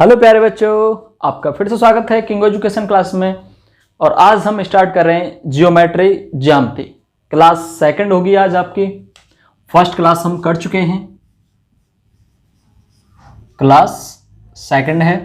Hello प्यारे बच्चों, आपका फिर से स्वागत है किंग एजुकेशन क्लास में। और आज हम स्टार्ट कर रहे हैं जियोमेट्री ज्यामिति। क्लास सेकंड होगी आज आपकी। फर्स्ट क्लास हम कर चुके हैं, क्लास सेकंड है,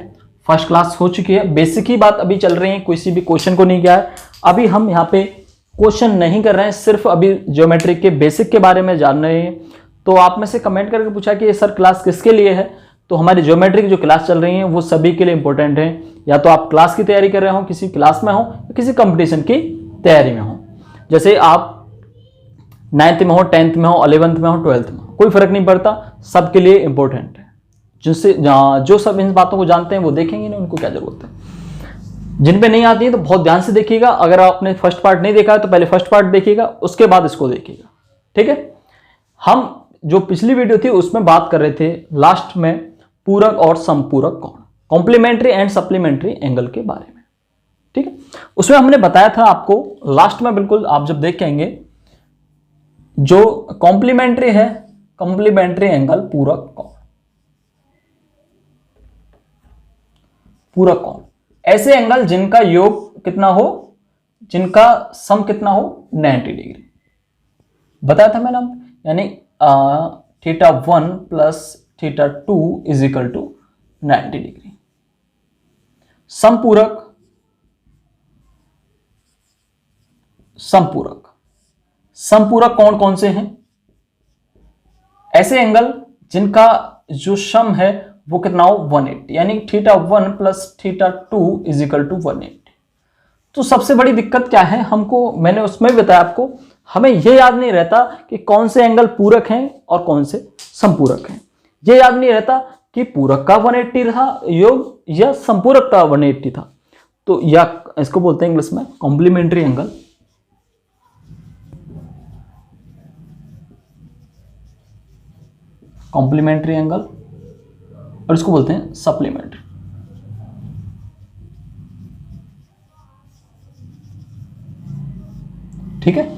फर्स्ट क्लास हो चुकी है। बेसिक ही बात अभी चल रही है, किसी भी क्वेश्चन को नहीं किया है। अभी हम यहाँ पे क्वेश्चन नहीं कर रहे हैं, सिर्फ अभी ज्योमेट्री के बेसिक के बारे में जान रहे हैं। तो आप में से कमेंट करके पूछा कि ये सर क्लास किसके लिए है, तो हमारी ज्योमेट्री की जो क्लास चल रही है वो सभी के लिए इंपॉर्टेंट है। या तो आप क्लास की तैयारी कर रहे हो, किसी क्लास में हो, या किसी कंपटीशन की तैयारी में हो। जैसे आप 9th में हो, 10th में हो, 11th में हो, 12th में हो, कोई फर्क नहीं पड़ता, सबके लिए इंपॉर्टेंट है। जिनसे जो सब इन बातों को जानते हैं वो देखेंगे ना, उनको क्या जरूरत है। जिन पे नहीं आती है तो बहुत ध्यान से देखिएगा। अगर आपने फर्स्ट पार्ट नहीं देखा है तो पहले फर्स्ट पार्ट देखिएगा, उसके बाद इसको देखिएगा, ठीक है। हम जो पिछली वीडियो थी उसमें बात कर रहे थे लास्ट में पूरक और समपूरक कोण, कॉम्प्लीमेंट्री एंड सप्लीमेंट्री एंगल के बारे में, ठीक है। उसमें हमने बताया था आपको लास्ट में, बिल्कुल आप जब देखेंगे जो कॉम्प्लीमेंट्री है, कॉम्प्लीमेंट्री एंगल पूरक कोण, पूरक कोण ऐसे एंगल जिनका योग कितना हो, जिनका सम कितना हो 90 डिग्री बताया था मैंने। यानी θ1 plus θ2 is equal to 90 degree. समपूरक, समपूरक, समपूरक कौन कौन से हैं? ऐसे एंगल जिनका जो सम है वो कितना हो 180, यानी θ1 प्लस θ2 इज इक्वल टू 180। तो सबसे बड़ी दिक्कत क्या है हमको, मैंने उसमें भी बताया आपको, हमें यह याद नहीं रहता कि कौन से एंगल पूरक हैं और कौन से समपूरक हैं। यह याद नहीं रहता कि पूरक का 180 था योग या समपूरक का 180 था। तो या इसको बोलते हैं इंग्लिश में कॉम्प्लीमेंट्री एंगल, कॉम्प्लीमेंट्री एंगल, और इसको बोलते हैं सप्लीमेंट्री। ठीक है।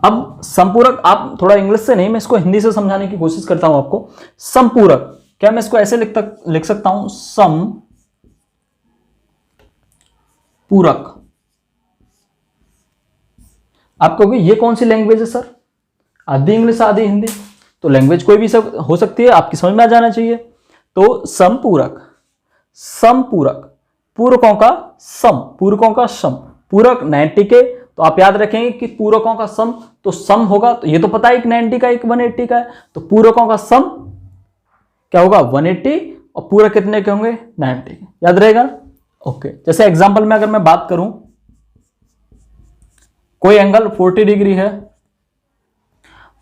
अब संपूरक, आप थोड़ा इंग्लिश से नहीं, मैं इसको हिंदी से समझाने की कोशिश करता हूं आपको। संपूरक, क्या मैं इसको ऐसे लिख सकता हूं, सम पूरक। आप कहोगे ये कौन सी लैंग्वेज है सर, आधी इंग्लिश आधी हिंदी? तो लैंग्वेज कोई भी सब हो सकती है, आपकी समझ में आ जाना चाहिए। तो समपूरक, समपूरक, पूरकों का सम, पूरकों का सम, पूरक 90 के, तो आप याद रखेंगे कि पूरकों का सम, तो सम होगा, तो ये तो पता है एक 90 का एक 180 का है, तो पूरकों का सम क्या होगा 180, और पूरक कितने के होंगे 90 के, याद रहेगा। ओके, जैसे एग्जांपल में अगर मैं बात करूं, कोई एंगल 40 डिग्री है,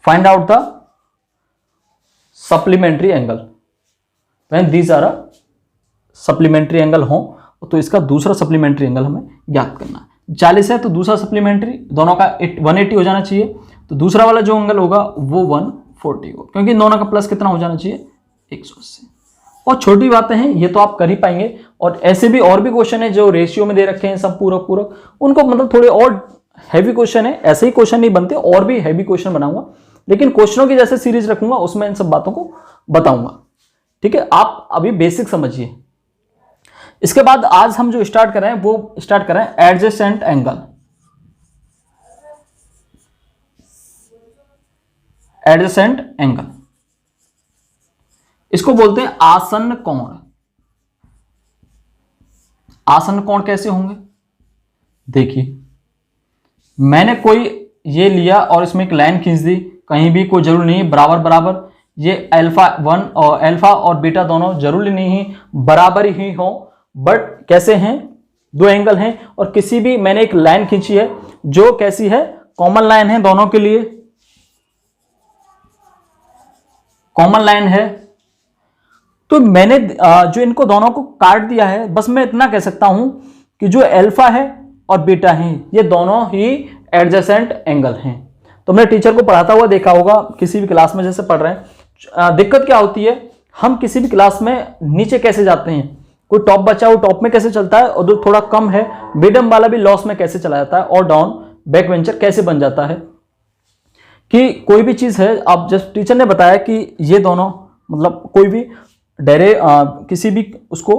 find out the supplementary angle, when these are supplementary angle हो, तो इसका दूसरा सप्लीमेंट्री एंगल हमें ज्ञात करना है। 40 है तो दूसरा सप्लीमेंट्री, दोनों का 180 हो जाना चाहिए, तो दूसरा वाला जो एंगल होगा वो 140 हो, क्योंकि दोनों का प्लस कितना हो जाना चाहिए 180। और छोटी बातें हैं ये तो आप कर ही पाएंगे। और ऐसे भी और भी क्वेश्चन है जो रेशियो में दे रखे हैं, सब पूरक पूरक, उनको मतलब थोड़े और हैवी क्वेश्चन है, ऐसे ही क्वेश्चन नहीं बनते, और भी हैवी क्वेश्चन बनाऊंगा, लेकिन क्वेश्चनों की जैसे सीरीज रखूंगा उसमें इन सब बातों को बताऊंगा, ठीक है। आप अभी बेसिक समझिए। इसके बाद आज हम जो स्टार्ट कर रहे हैं वो स्टार्ट कर रहे हैं एडजेसेंट एंगल, एडजेसेंट एंगल, इसको बोलते हैं आसन्न कोण। आसन्न कोण कैसे होंगे, देखिए मैंने कोई ये लिया और इसमें एक लाइन खींच दी, कहीं भी कोई जरूरी नहीं बराबर बराबर, ये अल्फा1 और अल्फा और बीटा दोनों जरूरी नहीं बराबर ही हो, बट कैसे हैं, दो एंगल हैं, और किसी भी मैंने एक लाइन खींची है जो कैसी है, कॉमन लाइन है दोनों के लिए, कॉमन लाइन है। तो मैंने जो इनको दोनों को काट दिया है, बस मैं इतना कह सकता हूं कि जो अल्फा है और बीटा है ये दोनों ही एडजेसेंट एंगल हैं। तो मैं टीचर को पढ़ाता हुआ देखा होगा किसी भी क्लास में, जैसे पढ़ रहे हैं, दिक्कत क्या होती है, हम किसी भी क्लास में नीचे कैसे जाते हैं, कोई टॉप बचा वो टॉप में कैसे चलता है, और जो थोड़ा कम है मिडियम वाला भी लॉस में कैसे चला जाता है, और डाउन बैक वेंचर कैसे बन जाता है। कि कोई भी चीज है, आप जस्ट टीचर ने बताया कि ये दोनों मतलब कोई भी किसी भी उसको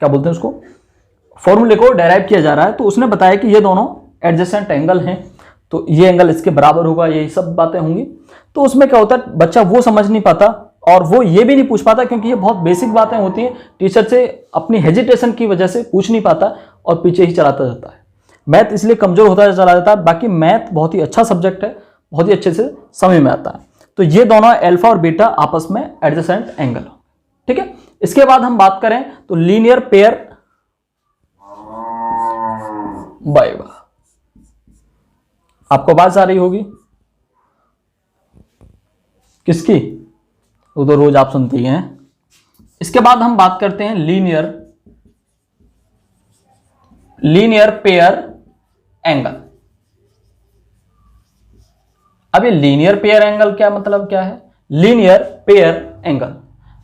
क्या बोलते हैं उसको, फॉर्मूले को डेराइव किया जा रहा है। तो उसने बताया कि ये दोनों एडजेसेंट एंगल हैं, तो ये एंगल इसके बराबर होगा, यही सब बातें होंगी। तो उसमें क्या होता है, बच्चा वो समझ नहीं पाता और वो ये भी नहीं पूछ पाता, क्योंकि ये बहुत बेसिक बातें होती हैं, टीचर से अपनी हेजिटेशन की वजह से पूछ नहीं पाता और पीछे ही चलाता जाता है। मैथ इसलिए कमजोर होता चला जाता है। बाकी मैथ बहुत ही अच्छा सब्जेक्ट है, बहुत ही अच्छे से समझ में आता है। तो ये दोनों अल्फा और बीटा आपस में एडजेसेंट एंगल, ठीक है। इसके बाद हम बात करें तो लीनियर पेयर बाय, आपको आवाज आ रही होगी किसकी, वो तो रोज आप सुनती हैं। इसके बाद हम बात करते हैं लीनियर पेयर एंगल। अब ये लीनियर पेयर एंगल क्या मतलब क्या है, लीनियर पेयर एंगल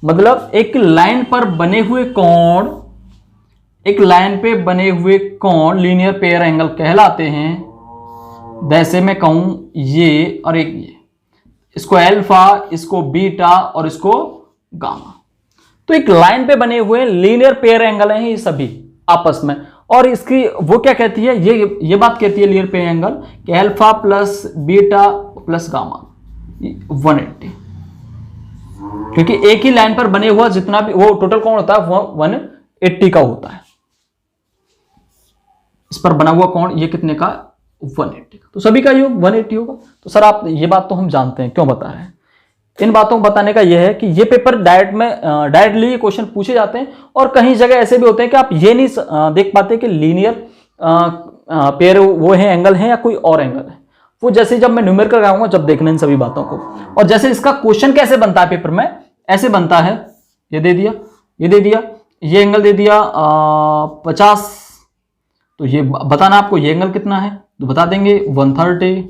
मतलब एक लाइन पर बने हुए कोण, एक लाइन पे बने हुए कोण लीनियर पेयर एंगल कहलाते हैं। जैसे मैं कहूं ये और एक ये, इसको अल्फा, इसको बीटा और इसको गामा। तो एक लाइन पे बने हुए लीनियर पेयर एंगल हैं ये सभी आपस में। और इसकी वो क्या कहती है, ये बात कहती है लीनियर पेयर एंगल कि alpha plus beta plus gamma 180, क्योंकि एक ही लाइन पर बने हुआ जितना भी वो टोटल कोण होता है वो 180 का होता है। इस पर बना हुआ कोण ये कितने का, 180 का। तो सभी का योग 180 होगा। तो सर आप ये बात तो हम जानते हैं, क्यों बता रहे हैं। इन बातों को बताने का यह है कि ये पेपर डायरेक्टली ये क्वेश्चन पूछे जाते हैं, और कहीं जगह ऐसे भी होते हैं कि आप ये नहीं देख पाते कि लीनियर पेयर वो है एंगल है या कोई और एंगल है। वो जैसे जब मैं न्यूमेरिकल कराऊंगा जब देखना इन सभी बातों को। और जैसे इसका क्वेश्चन कैसे बनता है पेपर में, ऐसे बनता है, ये दे दिया, ये दे दिया, ये एंगल दे दिया 50, तो ये बताना आपको ये एंगल कितना है, तो बता देंगे 130,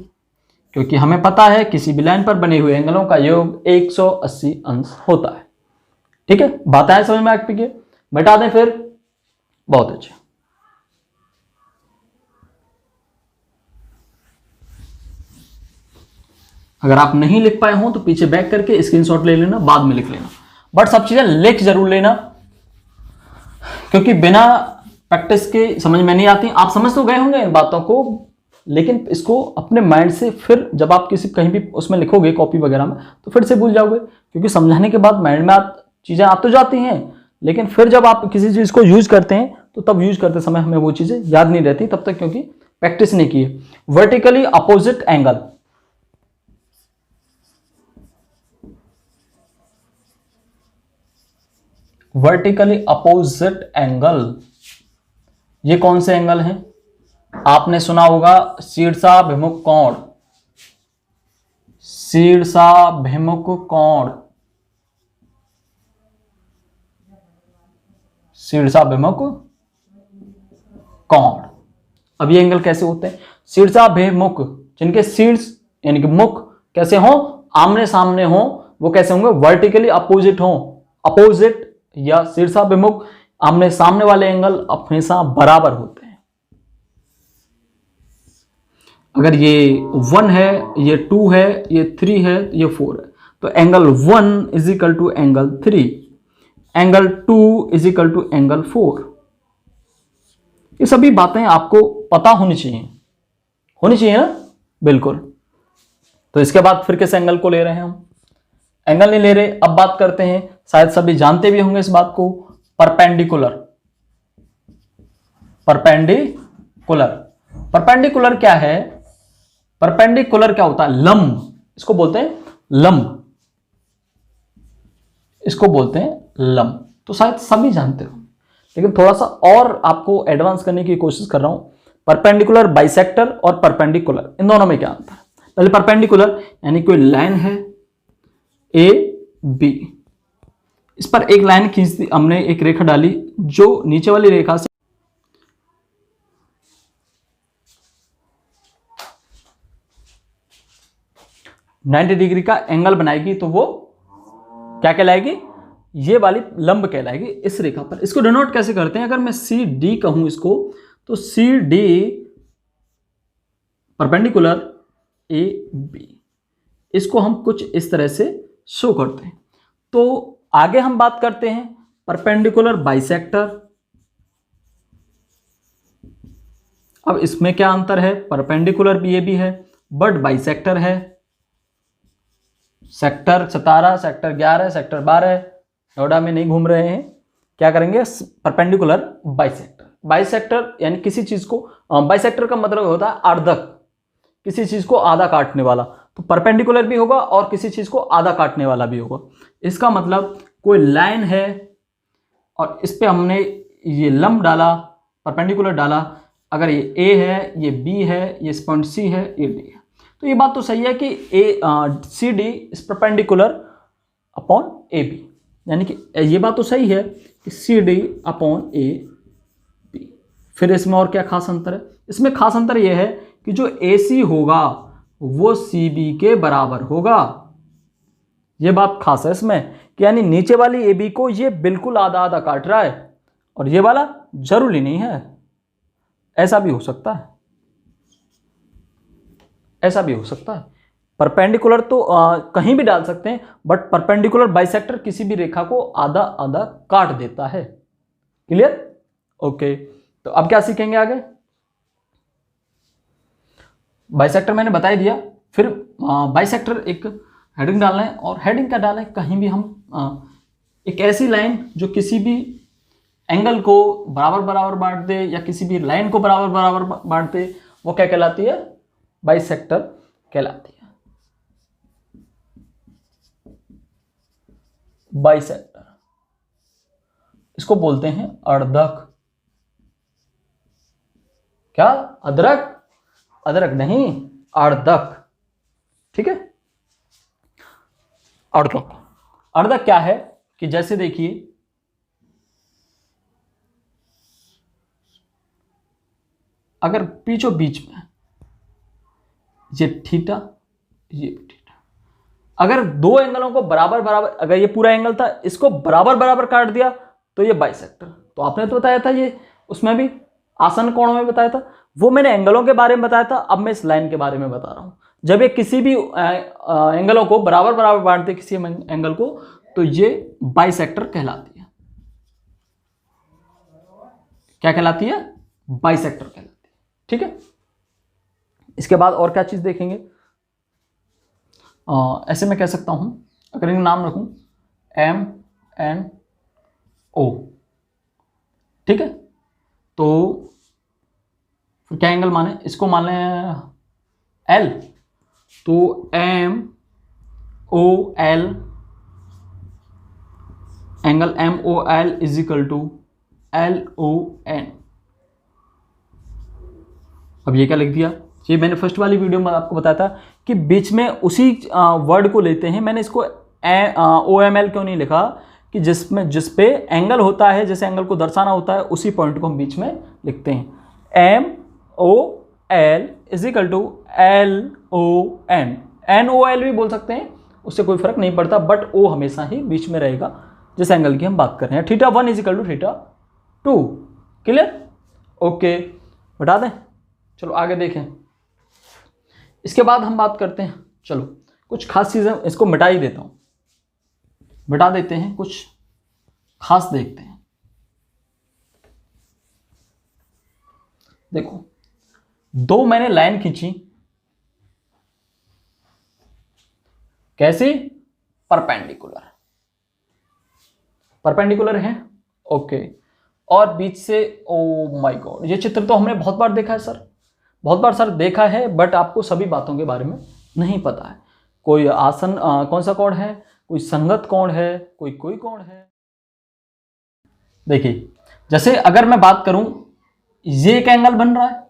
क्योंकि हमें पता है किसी भी लाइन पर बने हुए एंगलों का योग 180 अंश होता है। ठीक है, बात आए समझ में आपके, बता दें फिर, बहुत अच्छे। अगर आप नहीं लिख पाए हो तो पीछे बैक करके स्क्रीनशॉट ले लेना, बाद में लिख लेना, बट सब चीजें लिख जरूर लेना, क्योंकि बिना प्रैक्टिस के समझ में नहीं आती। आप समझ तो गए होंगे इन बातों को, लेकिन इसको अपने माइंड से फिर जब आप किसी कहीं भी उसमें लिखोगे कॉपी वगैरह में तो फिर से भूल जाओगे, क्योंकि समझाने के बाद माइंड में चीजें आ तो जाती हैं, लेकिन फिर जब आप किसी चीज को यूज करते हैं तो तब यूज करते समय हमें वो चीजें याद नहीं रहती तब तक, क्योंकि प्रैक्टिस नहीं की है। Vertically opposite angle, vertically opposite angle, ये कौन से एंगल हैं? आपने सुना होगा शीर्षाभिमुख कोण, शीर्षाभिमुख कोण, शीर्षाभिमुख कोण। अब ये एंगल कैसे होते हैं? शीर्षाभिमुख, जिनके शीर्ष यानी कि मुख कैसे हो, आमने सामने हो, वो कैसे होंगे? वर्टिकली अपोजिट हो। अपोजिट या शीर्षाभिमुख आमने सामने वाले एंगल हमेशा बराबर होते हैं। अगर ये 1 है, ये 2 है, ये 3 है, ये 4 है, तो angle 1 is equal to angle 3, angle 2 is equal to angle 4। ये सभी बातें आपको पता होनी चाहिए ना, बिल्कुल। तो इसके बाद फिर किस एंगल को ले रहे हैं हम? एंगल नहीं ले रहे। अब बात करते हैं, शायद सभी जानते भी होंगे इस बात को, परपेंडिकुलर। परपेंडिकुलर, परपेंडिकुलर क्या है? परपेंडिकुलर क्या होता है? लंब, इसको बोलते हैं लंब, इसको बोलते हैं लंब। तो शायद सभी जानते हो, लेकिन थोड़ा सा और आपको एडवांस करने की कोशिश कर रहा हूं। परपेंडिकुलर, बाइसेक्टर और परपेंडिकुलर, इन दोनों में क्या अंतर है? पहले परपेंडिकुलर यानी कोई लाइन है ए बी, इस पर एक लाइन खींच दी हमने, एक रेखा डाली जो नीचे वाली रेखा से 90 डिग्री का एंगल बनाएगी, तो वो क्या कहलाएगी? ये वाली लंब कहलाएगी इस रेखा पर। इसको डिनोट कैसे करते हैं? अगर मैं सी डी कहूं इसको, तो C D perpendicular A B, इसको हम कुछ इस तरह से शो करते हैं। तो आगे हम बात करते हैं परपेंडिकुलर बाइसेक्टर, अब इसमें क्या अंतर है, परपेंडिकुलर भी ये भी है बट बाइसेक्टर है। सेक्टर 17, सेक्टर 11, सेक्टर 12 नोएडा में नहीं घूम रहे हैं, क्या करेंगे, परपेंडिकुलर बाइसेक्टर। बाइसेक्टर यानी किसी चीज को, बाइसेक्टर का मतलब होता है अर्धक, किसी चीज को आधा काटने वाला। तो परपेंडिकुलर भी होगा और किसी चीज को आधा काटने वाला भी होगा। इसका मतलब कोई लाइन है और इस पे हमने ये लंब डाला, परपेंडिकुलर डाला, अगर ये ए है, ये बी है, ये पॉइंट सी है, ये डी है, तो ये बात तो सही है कि C D is perpendicular upon A B, यानी कि ये बात तो सही है कि C D upon A B. फिर इसमें और क्या खास अंतर है, इसमें खास अंतर यह है कि जो ए सी होगा वो सी बी के बराबर होगा। ये बात खास है इसमें कि यानी नीचे वाली ए बी को ये बिल्कुल आधा आधा काट रहा है और ये वाला जरूरी नहीं है, ऐसा भी हो सकता है, ऐसा भी हो सकता है। परपेंडिकुलर तो कहीं भी डाल सकते हैं बट परपेंडिकुलर बाइसेक्टर किसी भी रेखा को आधा आधा काट देता है। क्लियर? ओके, तो अब क्या सीखेंगे आगे? बाइसेक्टर मैंने बता ही दिया। फिर बाइसेक्टर एक हेडिंग डालना है और हेडिंग क्या डालना है, कहीं भी हम एक ऐसी लाइन जो किसी भी एंगल को बराबर बराबर बांट दे या किसी भी लाइन को बराबर बराबर बांट दे, वो क्या कहलाती है, बाइसेक्टर कहलाती है। बाइसेक्टर, इसको बोलते हैं अर्धक। क्या? अदरक? अदरक नहीं, अर्धक। ठीक है, अर्धक। अर्धक क्या है कि जैसे देखिए अगर बीचों बीच में ये थीटा, ये भी थीटा, अगर दो एंगलों को बराबर बराबर, अगर ये पूरा एंगल था इसको बराबर बराबर काट दिया तो ये बाइसेक्टर। तो आपने तो बताया था ये, उसमें भी आसन कोणों में बताया था, वो मैंने एंगलों के बारे में बताया था, अब मैं इस लाइन के बारे में बता रहा हूं। जब ये किसी भी एंगलों को बराबर बराबर बांटते किसी एंगल को, तो ये बाइसेक्टर कहलाती है। क्या कहलाती है? बाइसेक्टर कहलाती है। ठीक है, इसके बाद और क्या चीज देखेंगे, ऐसे मैं कह सकता हूं, अगर इनका नाम रखूं एम एन ओ, ठीक है, तो फिर क्या एंगल माने, इसको मान लें एल, तो M O L, angle M O L is equal to L O N. अब ये क्या लिख दिया, ये मैंने फर्स्ट वाली वीडियो में आपको बताया था कि बीच में उसी वर्ड को लेते हैं। मैंने इसको ओ एम एल क्यों नहीं लिखा कि जिस पे एंगल होता है, जैसे एंगल को दर्शाना होता है, उसी पॉइंट को हम बीच में लिखते हैं। M O L is equal to L O N. N O L भी बोल सकते हैं, उससे कोई फर्क नहीं पड़ता, बट ओ हमेशा ही बीच में रहेगा जिस एंगल की हम बात कर रहे हैं। Theta 1 is equal to theta 2। Clear? Okay, बता दें, चलो आगे देखें। इसके बाद हम बात करते हैं, चलो कुछ खास चीजें, इसको मिटा ही देता हूं, मिटा देते हैं, कुछ खास देखते हैं। देखो, दो मैंने लाइन खींची, कैसी? परपेंडिकुलर, परपेंडिकुलर है, ओके, और बीच से, ओ माय गॉड, ये चित्र तो हमने बहुत बार देखा है सर, बहुत बार सर देखा है, बट आपको सभी बातों के बारे में नहीं पता है। कोई आसन कौन सा कोण है, कोई संगत कोण है, कोई कोण है। देखिए, जैसे अगर मैं बात करूं, ये एक एंगल बन रहा है,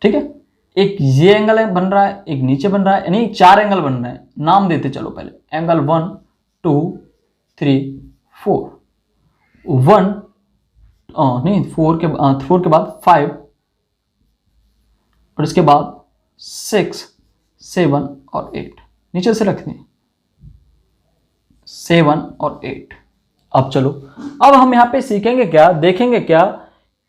ठीक है, एक ये एंगल बन रहा है, एक नीचे बन रहा है, यानी 4 एंगल बन रहे हैं। नाम देते चलो पहले, एंगल 1 2 3 4, 1 नहीं, 4 के बाद 5, और इसके बाद 6 7 और 8, नीचे से रख दें 7 और 8। अब चलो, अब हम यहां पे सीखेंगे क्या, देखेंगे क्या,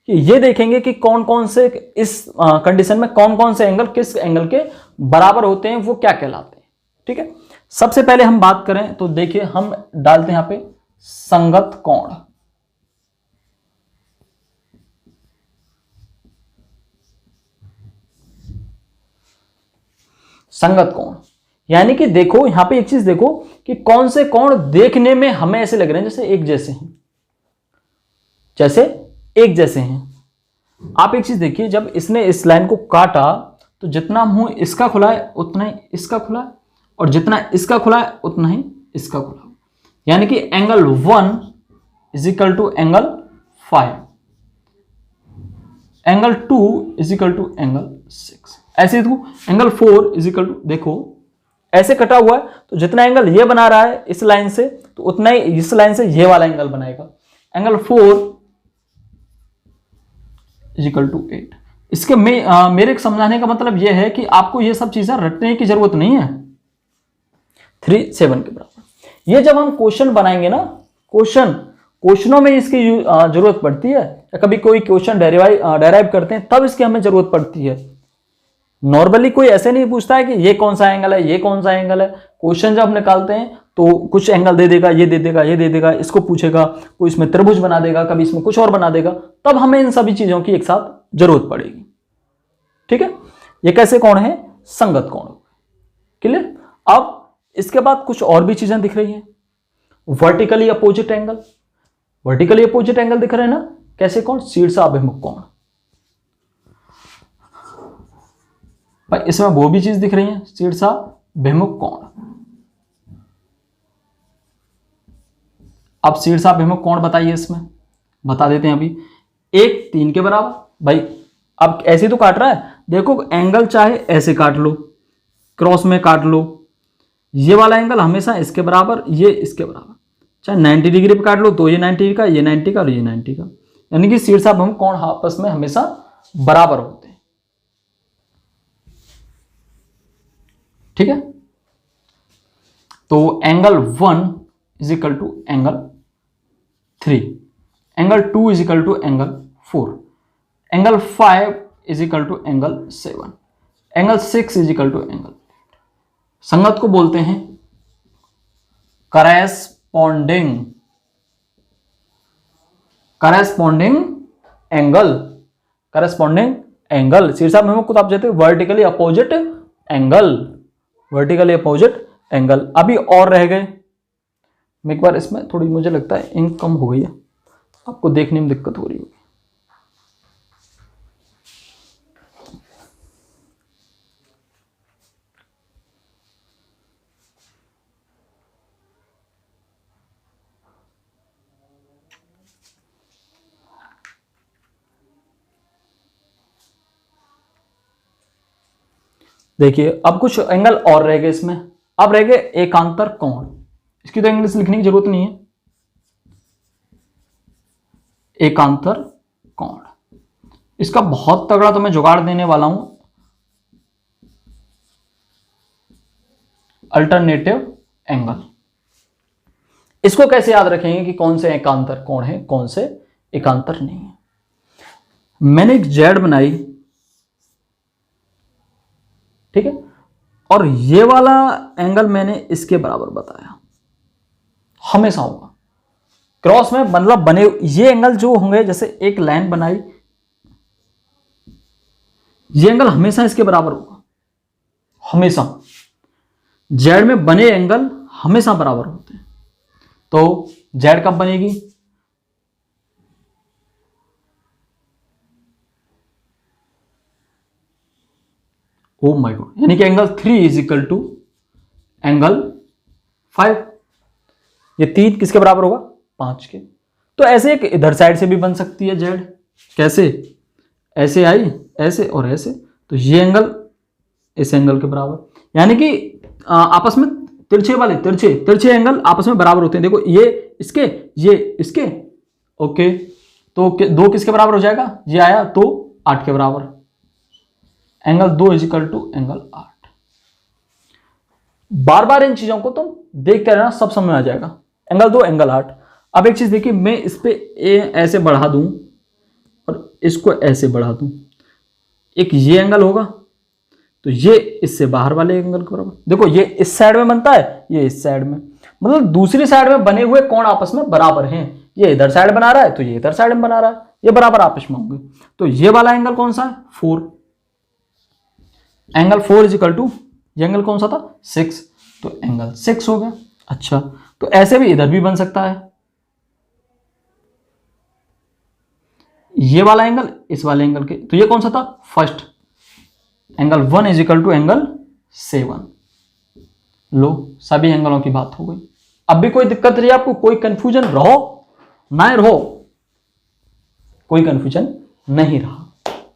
कि ये देखेंगे कि कौन कौन से इस कंडीशन में कौन कौन से एंगल किस एंगल के बराबर होते हैं, वो क्या कहलाते हैं। ठीक है, सबसे पहले हम बात करें तो देखिए, हम डालते हैं यहां पे संगत कोण। संगत कोण। यानी कि देखो यहां पे एक चीज देखो कि कौन से कोण देखने में हमें ऐसे लग रहे हैं जैसे एक जैसे हैं, जैसे एक जैसे हैं। आप एक चीज देखिए, जब इसने इस लाइन को काटा तो जितना मुंह इसका खुला है उतना ही इसका खुला है, और जितना इसका खुला है उतना ही इसका खुला है। यानी कि angle 1 is equal to angle 5, angle 2 is equal to angle 6। ऐसे देखो एंगल 4 इज इक्वल टू, देखो ऐसे कटा हुआ है तो जितना एंगल ये बना रहा है इस लाइन से तो उतना ही इस लाइन से ये वाला एंगल बनाएगा। Angle 4 is equal to 8। इसके मेरे समझाने का मतलब यह है कि आपको ये सब चीजें रटने की जरूरत नहीं है। 3 7 के बराबर। ये जब हम क्वेश्चन बनाएंगे ना, क्वेश्चनों में इसकी जरूरत पड़ती है, या कभी कोई क्वेश्चन डेराइव करते हैं तब इसकी हमें जरूरत पड़ती है। नॉर्मली कोई ऐसे नहीं पूछता है कि ये कौन सा एंगल है, ये कौन सा एंगल है। क्वेश्चन जब हम निकालते हैं तो कुछ एंगल दे देगा, ये दे देगा, ये दे देगा, इसको पूछेगा, कोई इसमें त्रिभुज बना देगा, कभी इसमें कुछ और बना देगा, तब हमें इन सभी चीजों की एक साथ जरूरत पड़ेगी। ठीक है, ये कैसे कोण है? संगत कोण। क्लियर? अब इसके बाद कुछ और भी चीजें दिख रही हैं। Vertically opposite angle, vertically opposite angle दिख रहे हैं ना, कैसे कोण? शीर्षाभिमुख कोण। भाई इसमें वो भी चीज दिख रही है, शीर्षाभिमुख कोण। अब शीर्षाभिमुख कोण बताइए, इसमें बता देते हैं अभी। 1 3 के बराबर। भाई अब ऐसे तो काट रहा है, देखो एंगल चाहे ऐसे काट लो, क्रॉस में काट लो, ये वाला एंगल हमेशा इसके बराबर, ये इसके बराबर, चाहे 90 डिग्री पे काट लो तो ये 90 का, ये 90 का और ये 90 का। यानी कि शीर्षाभिमुख कोण आपस में हमेशा बराबर होते हैं। ठीक है, तो angle 1 is equal to angle 3, angle 2 is equal to angle 4, angle 5 is equal to angle 7, angle 6 is equal to angle 8। संगत को बोलते हैं करेस्पॉन्डिंग एंगल। करेस्पॉन्डिंग एंगल शीर्षाभिमुख को तो आप कहते हैं vertically opposite angle, vertically opposite angle. अभी और रह गए, मैं एक बार इसमें थोड़ी, मुझे लगता है इंक कम हो गई है, आपको देखने में दिक्कत हो रही होगी। देखिए अब कुछ एंगल और रह गए इसमें। अब रह गए एकांतर कोण। इसकी तो इंग्लिश लिखने की जरूरत नहीं है। एकांतर कोण, इसका बहुत तगड़ा तो मैं जुगाड़ देने वाला हूं, अल्टरनेटिव एंगल। इसको कैसे याद रखेंगे कि कौन से एकांतर कोण है, कौन से एकांतर नहीं है। मैंने एक जेड बनाई, ठीक है, और ये वाला एंगल मैंने इसके बराबर बताया, हमेशा होगा। क्रॉस में मतलब बने ये एंगल जो होंगे, जैसे एक लाइन बनाई, ये एंगल हमेशा इसके बराबर होगा, हमेशा। जेड में बने एंगल हमेशा बराबर होते हैं। तो जेड कब बनेगी? ओ माय गॉड, यानी कि angle 3 is equal to angle 5। ये 3 किसके बराबर होगा? 5 के। तो ऐसे एक इधर साइड से भी बन सकती है जेड। कैसे? ऐसे आई, ऐसे और ऐसे, तो ये एंगल इस एंगल के बराबर। यानी कि आपस में तिरछे एंगल आपस में बराबर होते हैं। देखो ये इसके, ओके, तो 2 किसके बराबर हो जाएगा? ये आया तो 8 के बराबर। Angle 2 is equal to angle 8। बार बार इन चीजों को तुम देख कर रहना, सब समझ में आ जाएगा। Angle 2 angle 8। अब एक चीज देखिए, मैं इस पे ऐसे बढ़ा दूं और इसको ऐसे बढ़ा दूं, एक ये एंगल होगा तो ये इससे बाहर वाले एंगल के बराबर। देखो ये इस साइड में बनता है, ये इस साइड में, मतलब दूसरी साइड में बने हुए कोण आपस में बराबर हैं। ये इधर साइड बना रहा है तो ये इधर साइड में बना रहा है, ये बराबर आपस में होंगे। तो ये वाला एंगल कौन सा है? 4। एंगल 4 इज इक्वल टू ये एंगल कौन सा था 6, तो एंगल 6 हो गया। अच्छा, तो ऐसे भी इधर भी बन सकता है, ये वाला एंगल इस वाले एंगल के, तो ये कौन सा था first, angle 1 is equal to angle 7। लो, सभी एंगलों की बात हो गई। अब भी कोई दिक्कत रही आपको, कोई कंफ्यूजन रहो ना रहो, कोई कंफ्यूजन नहीं रहा,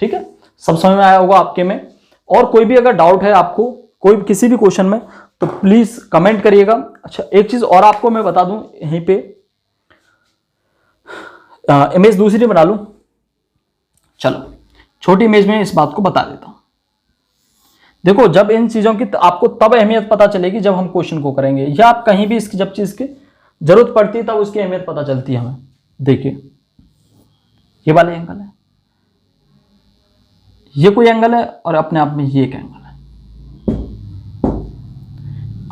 ठीक है, सब समझ में आया होगा आपके में। और कोई भी अगर डाउट है आपको कोई किसी भी क्वेश्चन में तो प्लीज कमेंट करिएगा। अच्छा, एक चीज और आपको मैं बता दूं, यहीं पे इमेज दूसरी बना लूं, चलो छोटी इमेज में इस बात को बता देता हूं। देखो, जब इन चीजों की आपको तब अहमियत पता चलेगी जब हम क्वेश्चन को करेंगे, या आप कहीं भी इसकी जब चीज की जरूरत पड़ती है तब उसकी अहमियत पता चलती है हमें। देखिए, ये वाला एंगल है, ये कोई एंगल है और अपने आप में ये एक एंगल है।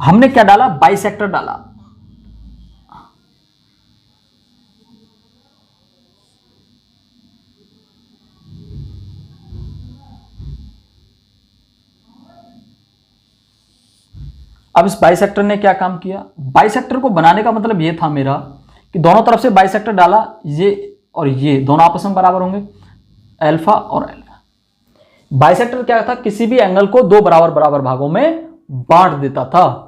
हमने क्या डाला, बाइसेक्टर डाला। अब इस बाइसेक्टर ने क्या काम किया, बाइसेक्टर को बनाने का मतलब ये था मेरा कि दोनों तरफ से बाइसेक्टर डाला, ये और ये दोनों आपस में बराबर होंगे, अल्फा और अल्फा। बाइसेक्टर क्या था, किसी भी एंगल को दो बराबर बराबर भागों में बांट देता था।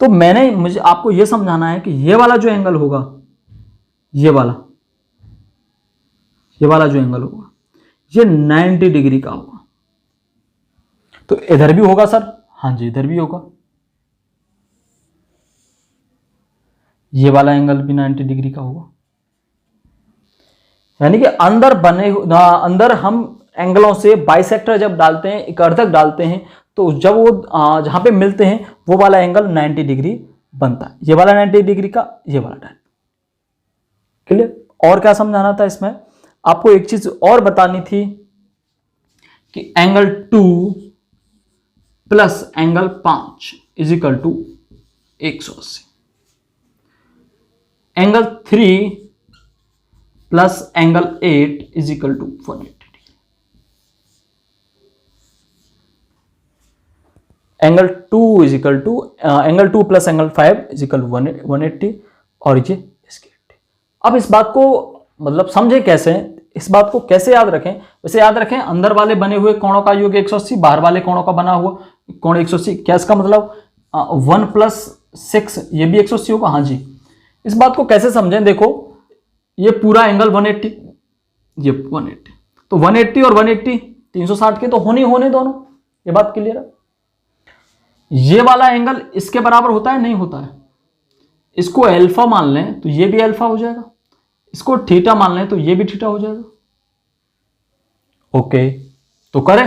तो मुझे आपको यह समझाना है कि ये वाला जो एंगल होगा, ये वाला जो एंगल होगा, ये 90 डिग्री का होगा। तो इधर भी होगा सर, हाँ जी इधर भी होगा। ये वाला एंगल भी 90 डिग्री का होगा। यानी कि अंदर हम एंगलों से बाइसेक्टर जब डालते हैं, एक अर्धक डालते हैं, तो जब वो जहां पे मिलते हैं वो वाला एंगल 90 डिग्री बनता है। ये वाला 90 डिग्री का, ये वाला 90। क्लियर। और क्या समझाना था इसमें, आपको एक चीज और बतानी थी कि angle 2 plus angle 5 is equal to 180, angle 3 plus angle 8 is equal to 180 degree. Angle 2 is equal to angle 2 plus angle 5 is equal to 180 और ये इसके 80। अब इस बात को मतलब समझे कैसे, इस बात को कैसे याद रखें, वैसे याद रखें अंदर वाले बने हुए कोणों का योग 180, बाहर वाले कोणों का बना हुआ कोण 180। क्या इसका मतलब 1 प्लस 6 ये भी 180 होगा, हाँ जी। इस बात को कैसे समझें, देखो ये पूरा एंगल 180, ये 180, तो 180 और 180 360 के तो होने दोनों, ये बात क्लियर है। ये वाला एंगल इसके बराबर होता है, नहीं होता है। इसको अल्फा मान लें तो ये भी अल्फा हो जाएगा, इसको थीटा मान लें तो ये भी थीटा हो जाएगा। ओके, तो करें,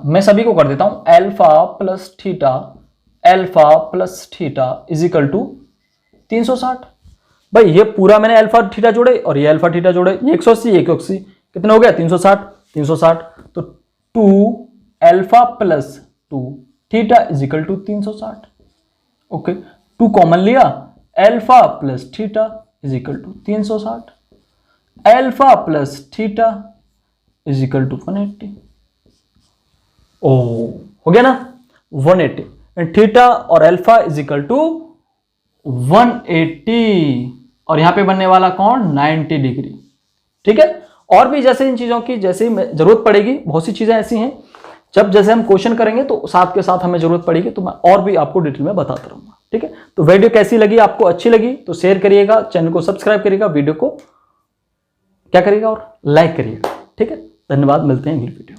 मैं सभी को कर देता हूं, alpha plus theta is equal to 360। भाई ये पूरा मैंने अल्फा थीटा जोड़े और ये अल्फा थीटा जोड़े, ये 180 कितने हो गया 360। तो 2 alpha plus 2 theta is equal to 360। Okay, 2 common लिया, alpha plus theta is equal to 360, alpha plus theta is equal to 180। ओ हो गया ना 180, एंड थीटा और अल्फा इज इक्वल टू 180 और यहां पे बनने वाला कौन 90 डिग्री। ठीक है। और भी जैसे इन चीजों की जैसे जरूरत पड़ेगी, बहुत सी चीजें ऐसी हैं जब जैसे हम क्वेश्चन करेंगे तो साथ के साथ हमें जरूरत पड़ेगी तो मैं और भी आपको डिटेल में बताता रहूंगा। ठीक है। तो वीडियो कैसी लगी, आपको अच्छी लगी तो शेयर करिएगा, चैनल को सब्सक्राइब करिएगा, वीडियो को क्या करिएगा और लाइक करिएगा। ठीक है, धन्यवाद, मिलते हैं अगली वीडियो।